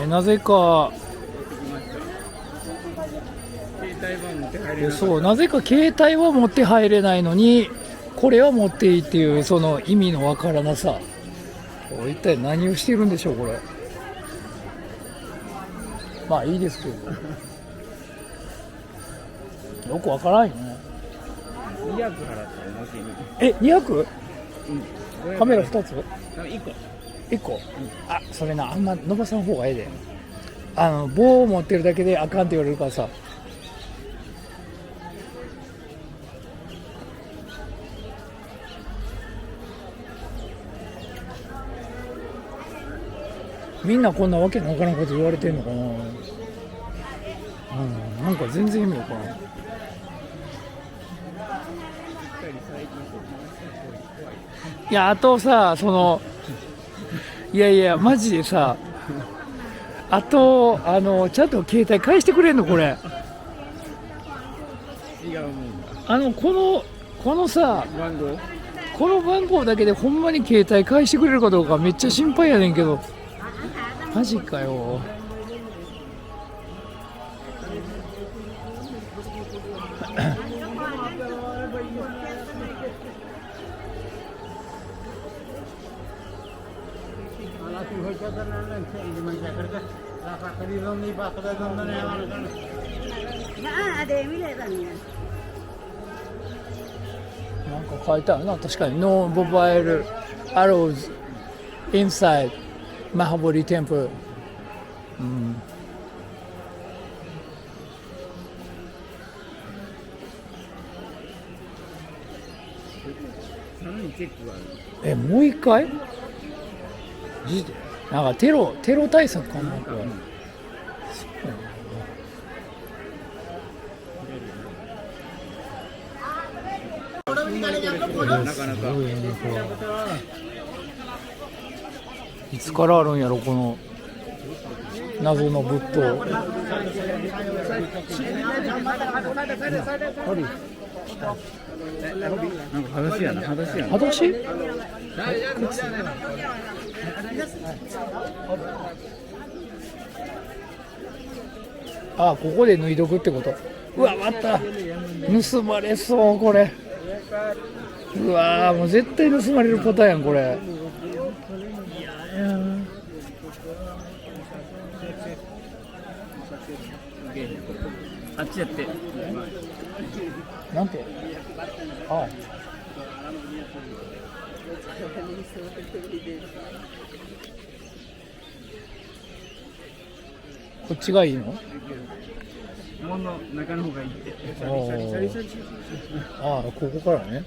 なぜか携帯は持って入れなかった。そうなぜか携帯は持って入れないのにこれは持っていいっていうその意味のわからなさ、一体何をしてるんでしょうこれ。まあいいですけどよくわからんよね。200払ったらもし200？ 500カメラ2つ1個。 1個、あ、それな、あんま伸ばさん方がええで。棒を持ってるだけであかんって言われるからさ。みんなこんなわけのわからんこと言われてんのかな。なんか全然意味わからん。いや、あとさ、いやいや、マジでさ、あと、ちゃんと携帯返してくれんのこれ。違うもんだ。このさ、番号この番号だけでほんまに携帯返してくれるかどうかめっちゃ心配やねんけど。マジかよ。なんか書いてあるな、確かに。No mobile arrows inside Mahabodhi Temple。さらにチェックがある。もう一回マジでなんかテロ対策かなこれ。なかなかいつからあるんやろこの謎の仏塔。なんか裸足やな、裸足やな。裸足？あ、ここで脱いどくってこと。うわ、また盗まれそうこれ。うわもう絶対盗まれるパターンやんこれ。あっちやって。なんて。ああ、こっちがいいの？門の中の方がいいって。ああ、ここからね。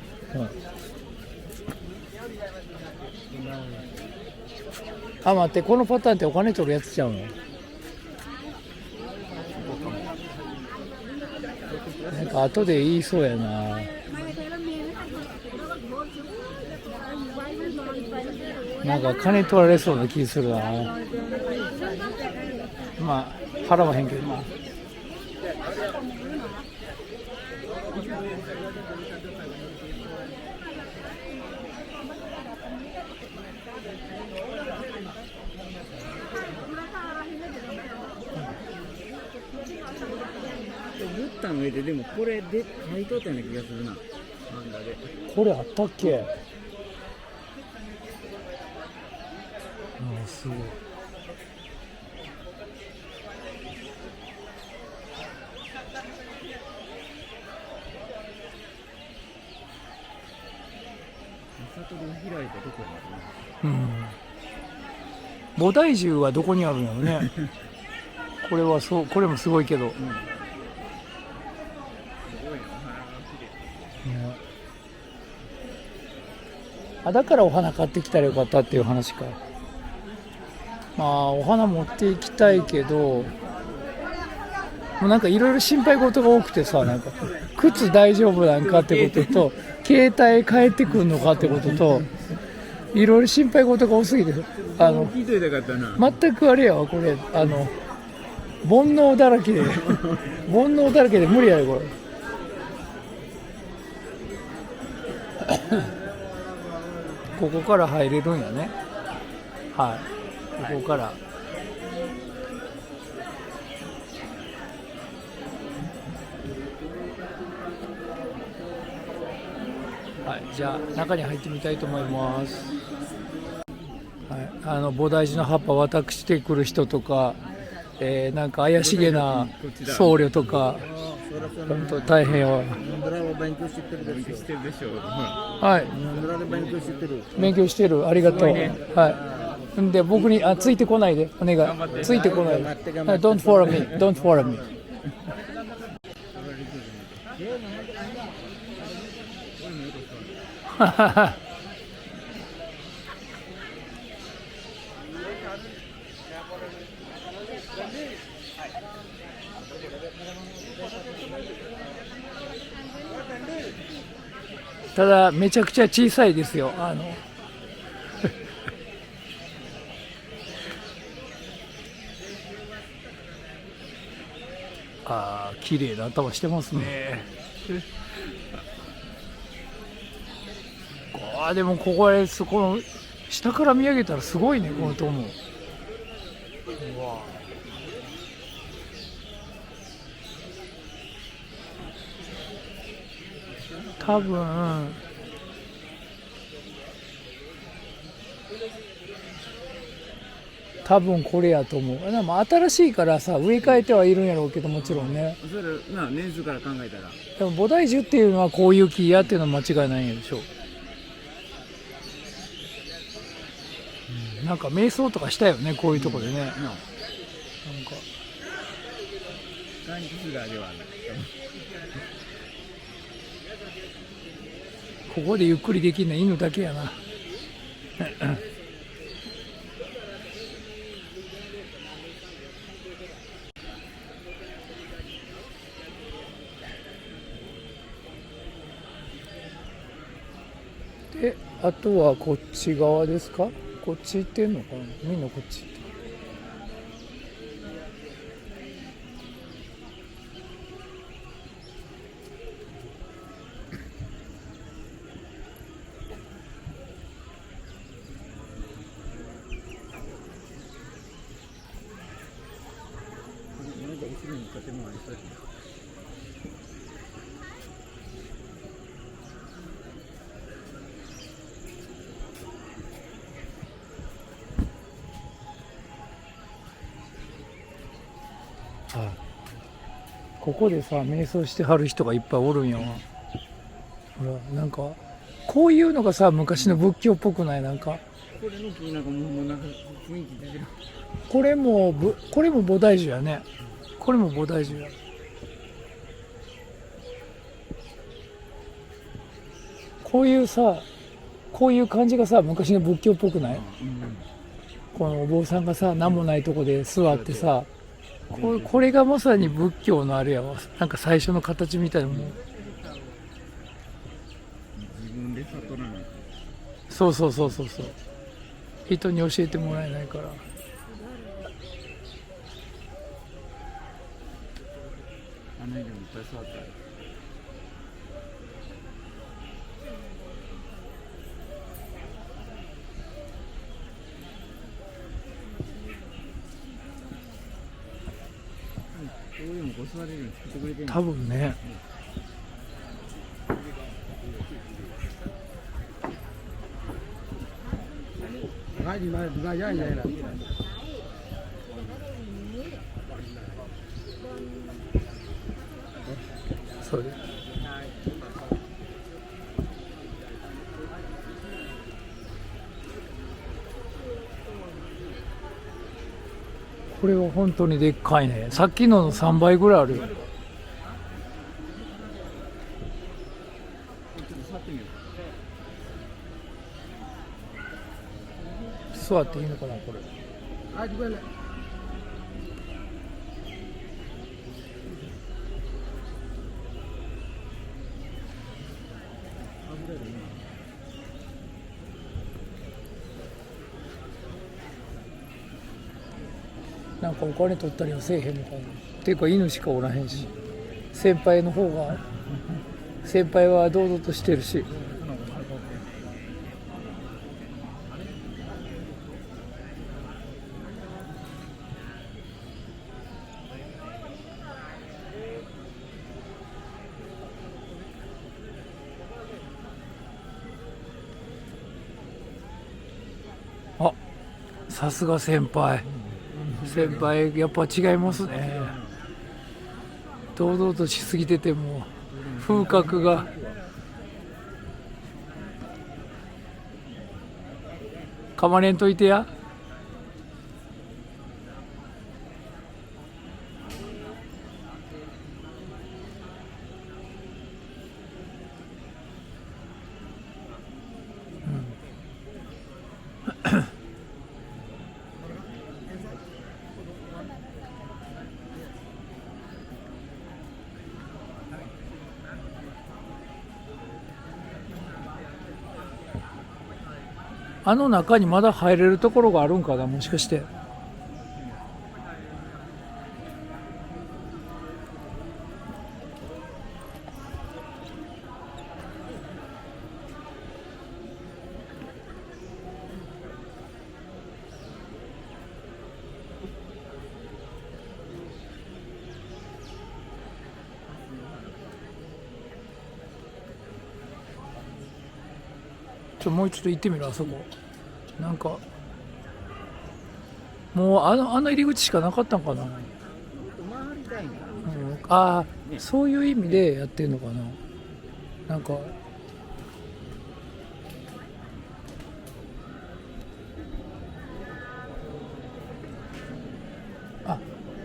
あ、待って、このパターンってお金取るやつちゃうの？なんか後で言いそうやな。なんか金取られそうな気するな。まあ払わへんけどな。ブッダの上ででもこれで書いとったような気がするな。漫画で。これあったっけ？ああ、すごい。里で開いたとこうん。菩提樹はどこにあるんやろね。これはそう、これもすごいけど。すごいな、お花が綺麗。ね、あ、だからお花買ってきたらよかったっていう話か。まあお花持っていきたいけど、もうなんかいろいろ心配事が多くてさ、なんか靴大丈夫なんかってことと、携帯帰ってくるのかってことと、いろいろ心配事が多すぎて、聞いといたかったな。全くあれやわこれ、煩悩だらけで煩悩だらけで無理やでこれ。ここから入れるんやね。はい、ここからはい、じゃあ中に入ってみたいと思います。はい、菩提寺の葉っぱ渡してくる人とか、なんか怪しげな僧侶とか、本当大変よ。勉強してるでしょ。はい。勉強してる。勉強してる。ありがとう。はい。んで僕についてこないでお願い。ついてこないで。はい、Don't follow me. Don't follow me. ただめちゃくちゃ小さいですよ。綺麗な頭してますね。でもここへこの下から見上げたらすごいね、この塔も。うわ、多分これやと思う。でも新しいからさ、植え替えてはいるんやろうけど、もちろんね。それな年数から考えたら。でも菩提樹っていうのはこういう木やっていうのは間違いないんでしょう。なんか瞑想とかしたよね、こういうとこでね。なんか感じすらではない。ここでゆっくりできるのは犬だけやな。で、あとはこっち側ですか？こっち行ってんのかな？みんなこっち行ってる。なんか後ろに建物ありそう。ここでさ、瞑想してはる人がいっぱいおるんやわ。ほら、なんかこういうのがさ、昔の仏教っぽくない？なんかこれの木なんかもうなんか雰囲気出てる。これも菩提樹やね。これも菩提樹や。こういうさ、こういう感じがさ、昔の仏教っぽくない？このお坊さんがさ、何もないとこで座ってさ、これがまさに仏教のあれやわ。なんか最初の形みたいなもん。自分で悟らない。そうそうそうそうそう。人に教えてもらえないから。あの間もいっぱい座った。こういうのこう座れるように作ってくれてるの。多分ね。そうです。これは本当にでっかいね。さっきのの3倍ぐらいあるよ。座っていいのかな、これ。なんかお金取ったりはせえへんのかな。っていうか犬しかおらへんし、先輩の方が、先輩は堂々としてるし。さすが先輩。先輩やっぱ違いますね。堂々としすぎてても風格が。かまれんといてや。あの中にまだ入れるところがあるんかな、もしかして。もう一度行ってみる、あそこ。なんかもうあの入り口しかなかったんかな。ああ、そういう意味でやってるのかな。なんか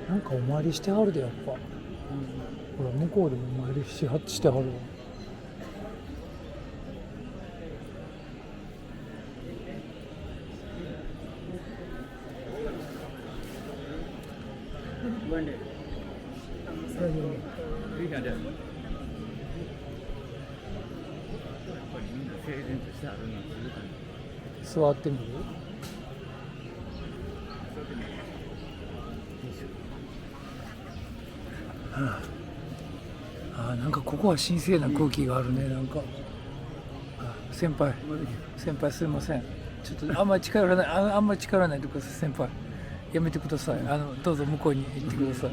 なんかお参りしてはるで、やっぱ、ほら向こうでもお参りしてはるわ。座ってみる。なんかここは神聖な空気があるね。なんか先輩すいません、ちょっとあんまり近寄らない、あんまり近寄らないでください。先輩やめてください。どうぞ向こうに行ってください。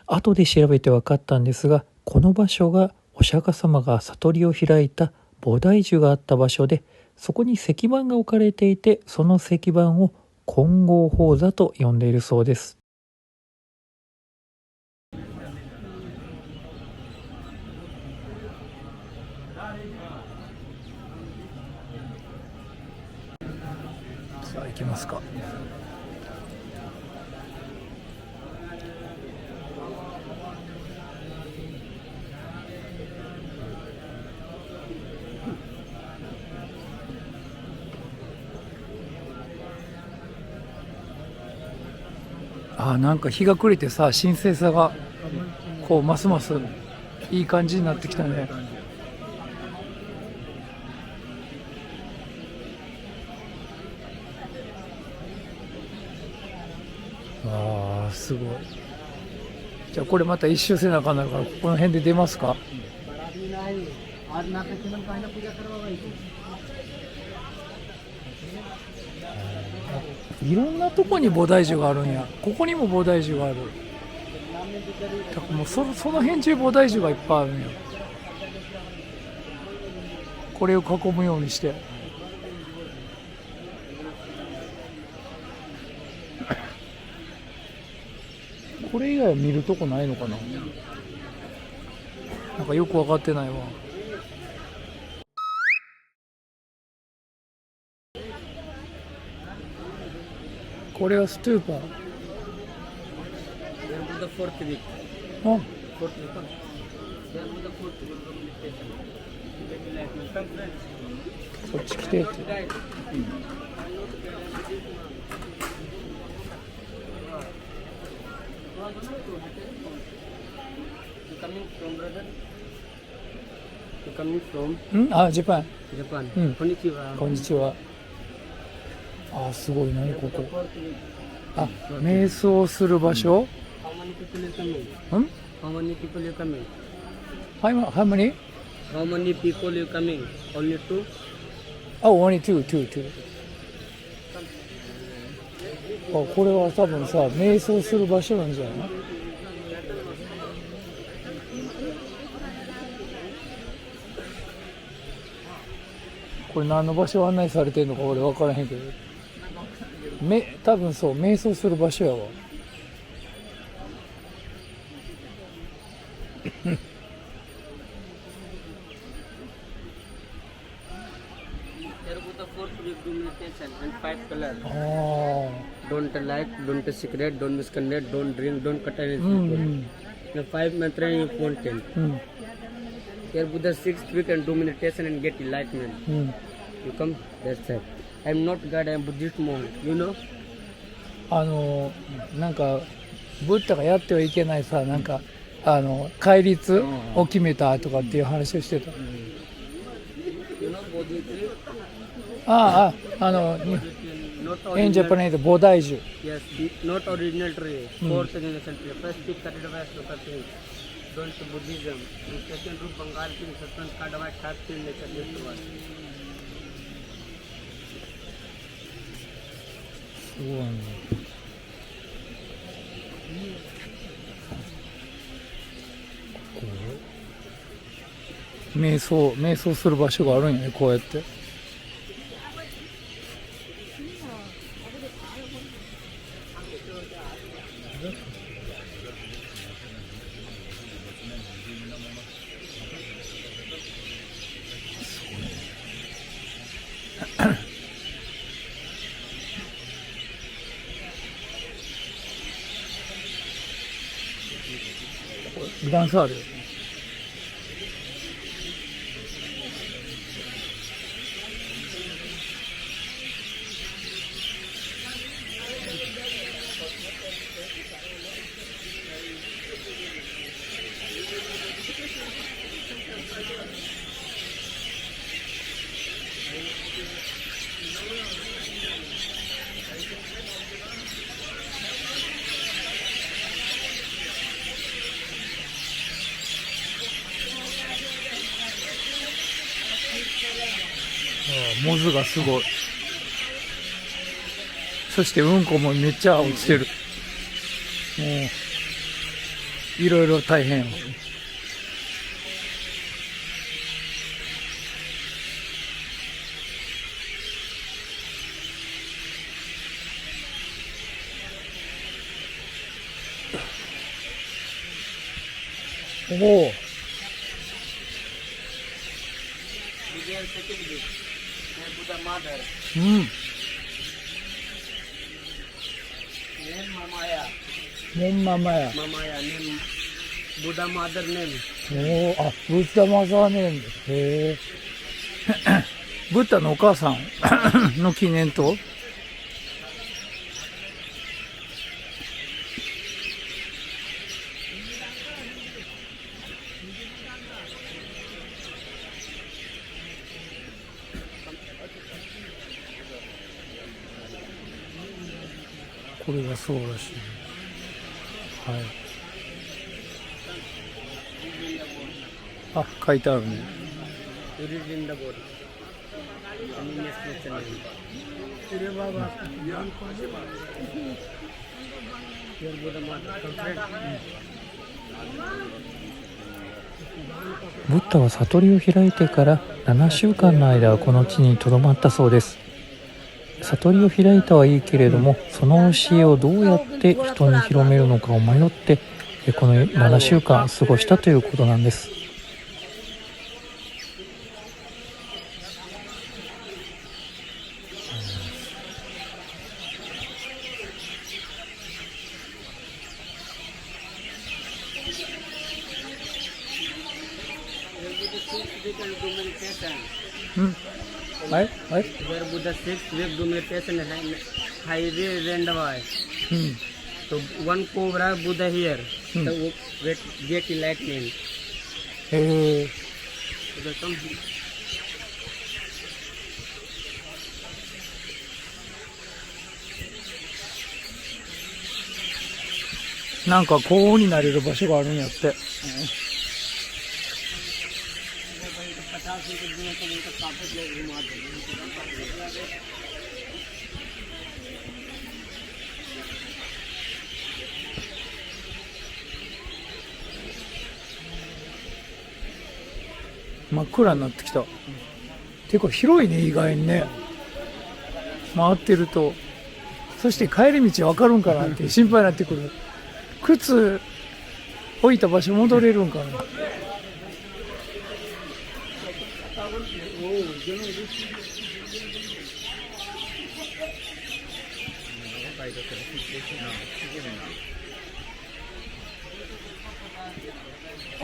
後で調べて分かったんですが、この場所がお釈迦様が悟りを開いた菩提樹があった場所で、そこに石板が置かれていて、その石板を金剛宝座と呼んでいるそうです。さあ行きますか。なんか日が暮れてさ、神聖さがこうますますいい感じになってきたね。すごい。じゃあこれまた一周せなあかんなるから、この辺で出ますか。いろんなとこに菩提樹があるんや。ここにも菩提樹がある。だからもうその辺中菩提樹がいっぱいあるんや。これを囲むようにして。これ以外は見るとこないのかな。なんかよく分かってないわ。これはストゥーパー。こっち来てって。ジャパン。こんにちは。こんにちは。すごい。何ここ。瞑想する場所。How many people you coming? How many? How many people you coming? Only two? Only two. これは多分さ、瞑想する場所なんじゃない？これ何の場所案内されてるのか俺分からへんけど、多分そう瞑想する場所やわ。There was the fourth week do meditation and 5 colors. ああ Don't like, don't secret, don't misconduct, don't drink, don't cut any う people. ん The 5 mantra is important. うん Here Buddha 6th week and do meditation and get enlightenment. うん。 You come, that's it. I am not God, I am Buddhist monk. You know? なんかブッダがやってはいけないさ、なんか戒律を決めたとかっていう話をしてた。 You know Bodhi tree? ああ、Not in original. Japanese 菩提樹。 Yes, not original tree. Fourth generation tree. First speak third device to things. Don't to Buddhism. In second group Bengal king, second card device, third field nature, this one. そうなんだ。瞑想する場所があるんやね、こうやって。段差あるよね。モズがすごい。そしてうんこもめっちゃ落ちてる。もういろいろ大変。おお。Began second week. Then Buddha mother. うん。 Name Mamaya. モンママや。 Mamaya name. Buddha mother name. おお、あ、ブッダマザーネーム。へえ。ブッダのお母さんの記念と。これがそうらしい。はい。あ、書いてあるね。 It is in the body. Any explanation name. Here Buddha mother. Complete. ブッダは悟りを開いてから7週間の間はこの地にとどまったそうです。悟りを開いたはいいけれども、その教えをどうやって人に広めるのかを迷ってこの7週間過ごしたということなんです。うん。はいはい。 Where Buddha 6th week do meditation and highway randomized. うん。 So one cobra Buddha here. Hmm. So get enlightenment. へえ。 So they come here. なんか高温になれる場所があるんやって。真っ暗になってきた。結構広いね、意外にね。回ってると。そして帰り道わかるんかなって心配になってくる。靴置いた場所戻れるんかな。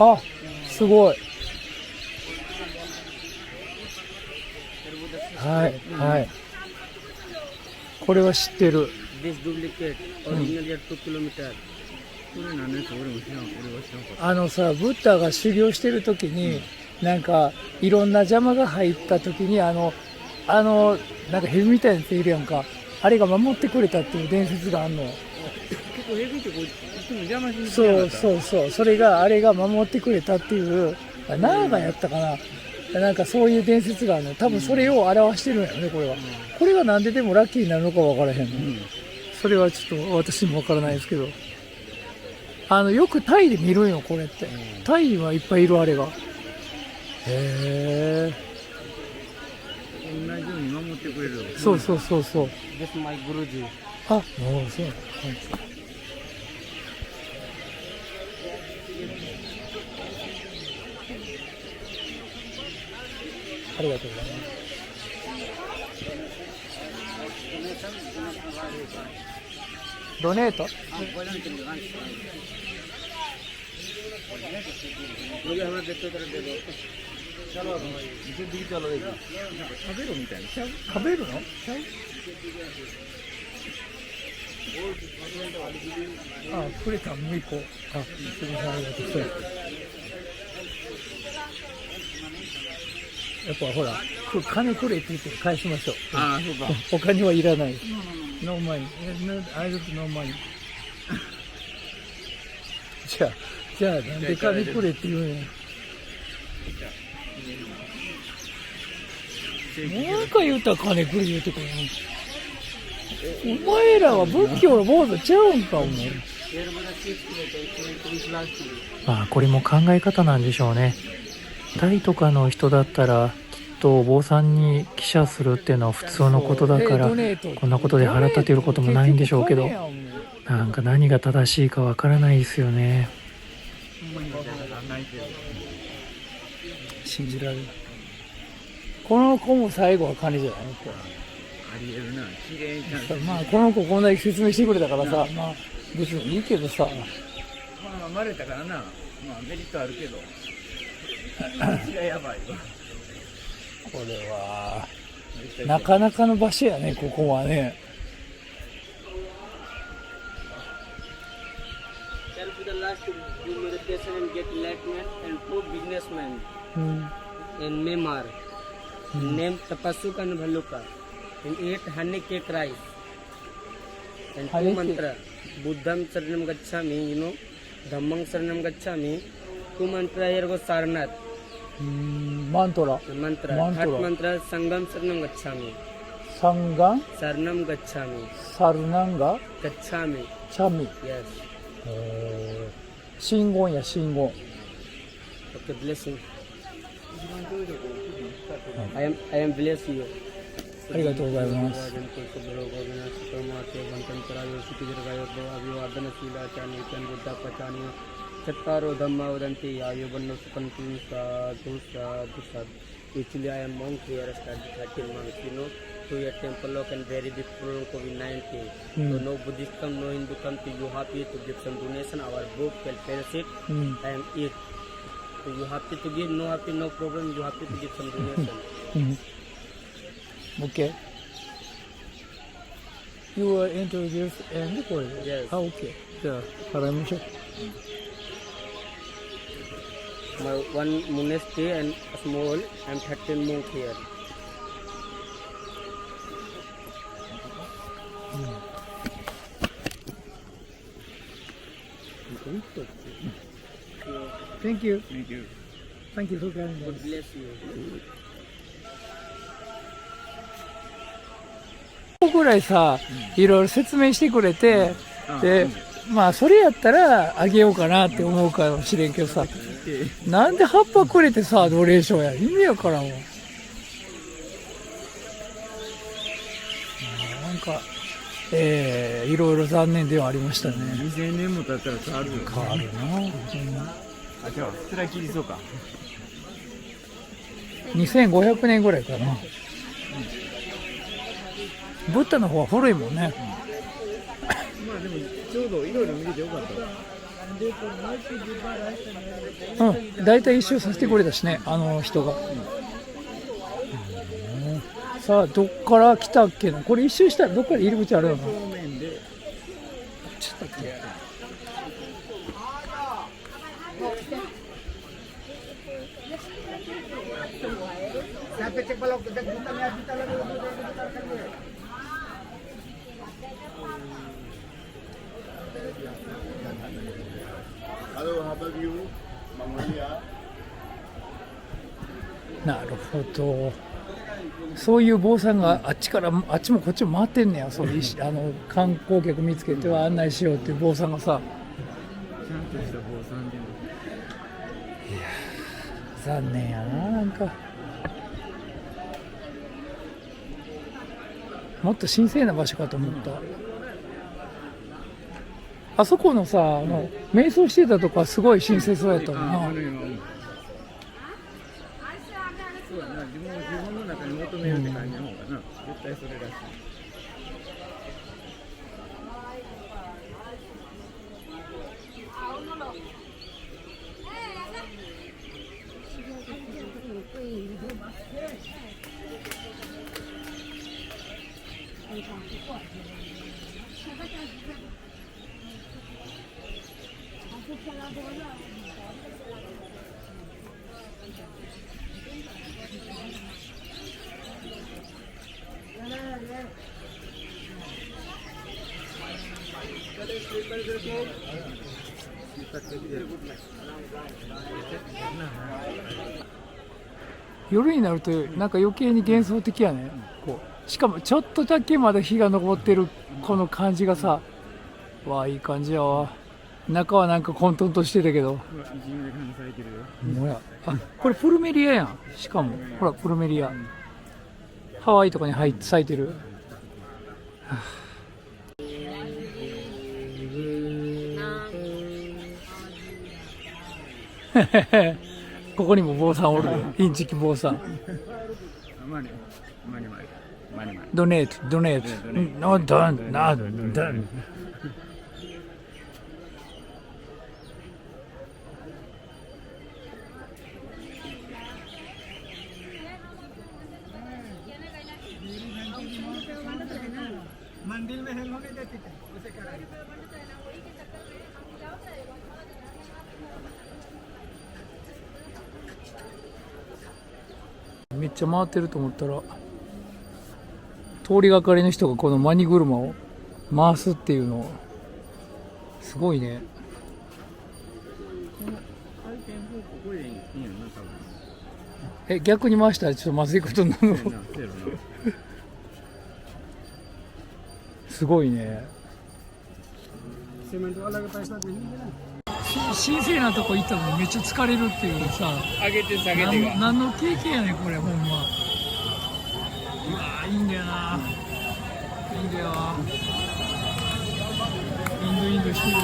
あ、すごい。はいはい。これは知ってる。 This duplicate, originally at 2 kilometers. これ何のやつ俺は知らんかった。さ、ブッダが修行してる時に、なんかいろんな邪魔が入った時になんか蛇みたいなやついるやんか。あれが守ってくれたっていう伝説があんの。結構ヘビってこういつも邪魔しに来そうてなかった。そうそう。それがあれが守ってくれたっていう、ナーガやったかな。なんかそういう伝説があるの。多分それを表してるんやろね、これは。これがなんででもラッキーになるのかわからへんの。それはちょっと私もわからないですけど。よくタイで見るよ、これって。タイにはいっぱいいるあれが。へー。同じように守ってくれる。そうそうそうそう。 This my Guruji. あ、もうそうなの。はい、ありがとうございます。ドネート मुझे हमारे देखते तरह दे दो. 食べろみたいな。ちゃう？食べるの？ちゃう？あ、くれたもう一個。あ、すみません、ありがとうございます。やっぱほら、金くれって言って返しましょう。ああ、そうか。お金はいらない。ノーマニー。I don't know money. じゃあなんで金くれって言うんや。もう一回言ったら金くれ言うてくるの。お前らは仏教の坊主ちゃうんか、お前。まあこれも考え方なんでしょうね。タイとかの人だったらきっとお坊さんに帰社するっていうのは普通のことだからこんなことで腹立てることもないんでしょうけど、なんか何が正しいかわからないですよね。信じられる。この子も最後は金じゃないって。ありえるな。綺麗にちゃんと。まあこの子こんなに説明してくれたからさ、まあ別にいいけどさ。まあ生まれたからな。まあメリットあるけど。血がやばいわ。これはなかなかの場所やね、ここはね。Tell to the last to do meditation and get enlightenment and two businessmen in Myanmar named Tapasuka and Bhaluka and ate honey cake rice and two mantra Buddham Saranam Gacchami, you know, Dhammam Saranam Gacchami, two mantra here goes Sarnath. マントラ。 Mantra. Mantra. Third mantra Sangam Saranam Gacchami. サンガン、 Saranam Gacchami. サルナンガ、 Gacchami. チャミ。 Yes. 信言や信言。 Okay, blessing. I am bless you. ありがとうございます。Chattaro Dhamma Vadanti Ayuvanno Sukanti Sadhu Sadhu Sadhu. Actually, I am monk here, I studied 13 months, you know. To your temple lock and very big problem COVID-19. So no Buddhist come, no Hindu come to you happy to give some donation. Our book will finish it and eat. So you happy to give, no happy, no problem. You happy to give some donation. OK。You will introduce and これ。Yes. あ、OK。じゃあ、払いましょう。My one monastery and small and 13 monk here. Thank you. Thank you. Thank you for coming. God bless you. ぐらいさ、いろいろ説明してくれて、で、まあそれやったらあげようかなって思うかもしれんけどさ、なんで葉っぱくれてさ、ドレーションや。意味やからんわ。か、いろいろ残念ではありましたね。2000年も経ったら変わるよ。変わるな、あ、じゃあ、つら切りそうか。 2500年ぐらいかな。ブッダの方は古いもんね。まあでも、ちょうどいろいろ見れてよかったわ。うん、大体一周させてくれたしね、あの人が。さあ、どっから来たっけな。これ一周したらどっから入り口あるよな。正面で、ちょっと待って。なるほど。そういう坊さんがあっちからあっちもこっちも回ってんねや。そういう観光客見つけては案内しようっていう坊さんがさ。ちゃんとした坊さんでも。残念やな、なんか。もっと神聖な場所かと思った。あそこのさ、瞑想してたとこはすごい神聖そうやったもんな。そうやな、自分の中に求めるって感じの方がな、絶対それらしい。夜になるとなんか余計に幻想的やね。こうしかもちょっとだけまだ日が昇ってるこの感じがさ、わあいい感じやわ。中はなんか混沌としてたけど、いじめがされてるよ。もや、あ、これプルメリアやん。しかもほらプルメリア、ハワイとかに咲いてる。ここにも坊さんおる。インチキ坊さん。マニマニマニマニ。ドネート、ドネート。ノドン、ノドン。めっちゃ回ってると思ったら、通りがかりの人がこのマニ車を回すっていうの、すごいね。回転方向これでいいんやな、多分。逆に回したらちょっとまずいことになるの。そうやな。すごいね。神聖なとこ行ったのにめっちゃ疲れるっていうさ、上げて下げてが。何の経験やねんこれ、ほんま。うわーいいんだよな、いいんだよ。インドしてるわ。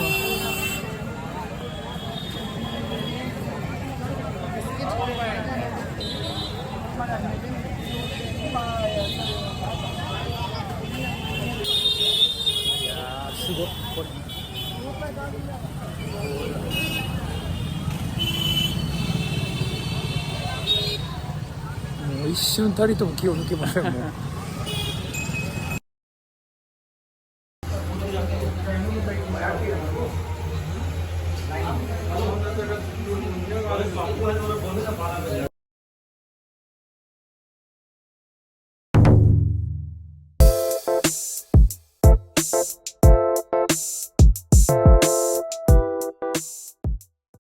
いやーすごいこれ。もう一瞬たりとも気を抜けませんもん。